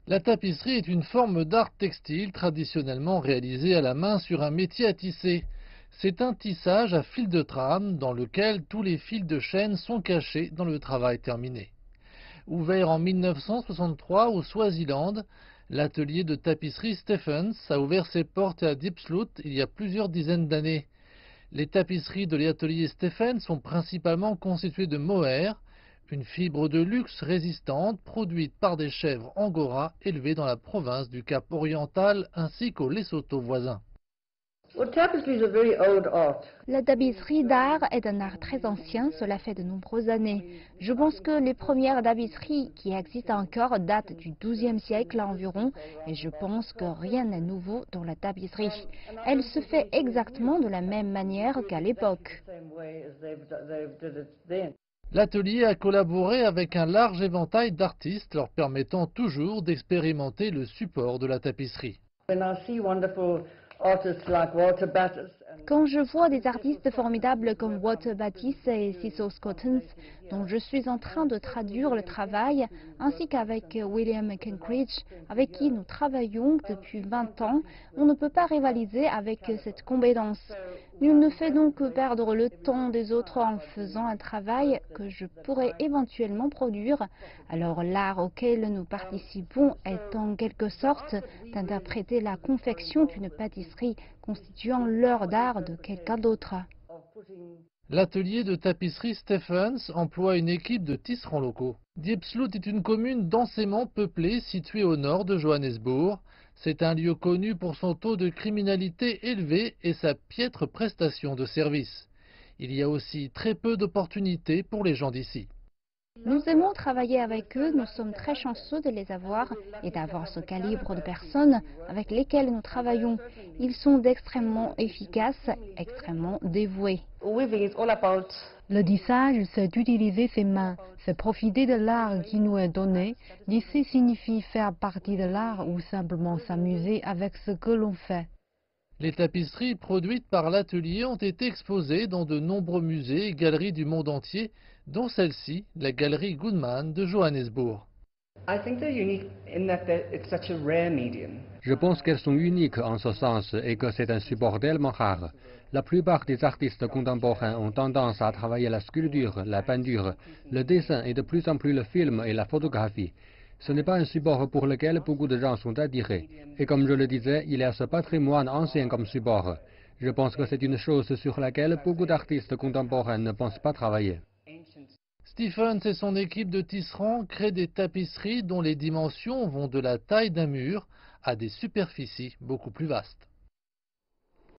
La tapisserie est une forme d'art textile traditionnellement réalisée à la main sur un métier à tisser. C'est un tissage à fil de trame dans lequel tous les fils de chaîne sont cachés dans le travail terminé. Ouvert en 1963 au Swaziland, l'atelier de tapisserie Stephens a ouvert ses portes à Diepsloot il y a plusieurs dizaines d'années. Les tapisseries de l'atelier Stephens sont principalement constituées de mohair, une fibre de luxe résistante produite par des chèvres angora élevées dans la province du Cap oriental ainsi qu'au Lesotho voisin. La tapisserie d'art est un art très ancien, cela fait de nombreuses années. Je pense que les premières tapisseries qui existent encore datent du XIIe siècle environ et je pense que rien n'est nouveau dans la tapisserie. Elle se fait exactement de la même manière qu'à l'époque. L'atelier a collaboré avec un large éventail d'artistes leur permettant toujours d'expérimenter le support de la tapisserie. Quand je vois des artistes formidables comme Walter Batiste et Cecil Scottens, dont je suis en train de traduire le travail, ainsi qu'avec William Kenridge, avec qui nous travaillons depuis 20 ans, on ne peut pas rivaliser avec cette compétence. Nul ne fait donc que perdre le temps des autres en faisant un travail que je pourrais éventuellement produire. Alors l'art auquel nous participons est en quelque sorte d'interpréter la confection d'une pâtisserie constituant l'œuvre d'art de quelqu'un d'autre. L'atelier de tapisserie Stephens emploie une équipe de tisserands locaux. Diepsloot est une commune densément peuplée située au nord de Johannesburg. C'est un lieu connu pour son taux de criminalité élevé et sa piètre prestation de service. Il y a aussi très peu d'opportunités pour les gens d'ici. Nous aimons travailler avec eux, nous sommes très chanceux de les avoir et d'avoir ce calibre de personnes avec lesquelles nous travaillons. Ils sont extrêmement efficaces, extrêmement dévoués. Le tissage, c'est utiliser ses mains, c'est profiter de l'art qui nous est donné. Tisser signifie faire partie de l'art ou simplement s'amuser avec ce que l'on fait. Les tapisseries produites par l'atelier ont été exposées dans de nombreux musées et galeries du monde entier, dont celle-ci, la galerie Goodman de Johannesburg. Je pense qu'elles sont uniques en ce sens et que c'est un support tellement rare. La plupart des artistes contemporains ont tendance à travailler la sculpture, la peinture, le dessin et de plus en plus le film et la photographie. Ce n'est pas un support pour lequel beaucoup de gens sont attirés. Et comme je le disais, il y a ce patrimoine ancien comme support. Je pense que c'est une chose sur laquelle beaucoup d'artistes contemporains ne pensent pas travailler. Stephens et son équipe de tisserands créent des tapisseries dont les dimensions vont de la taille d'un mur à des superficies beaucoup plus vastes.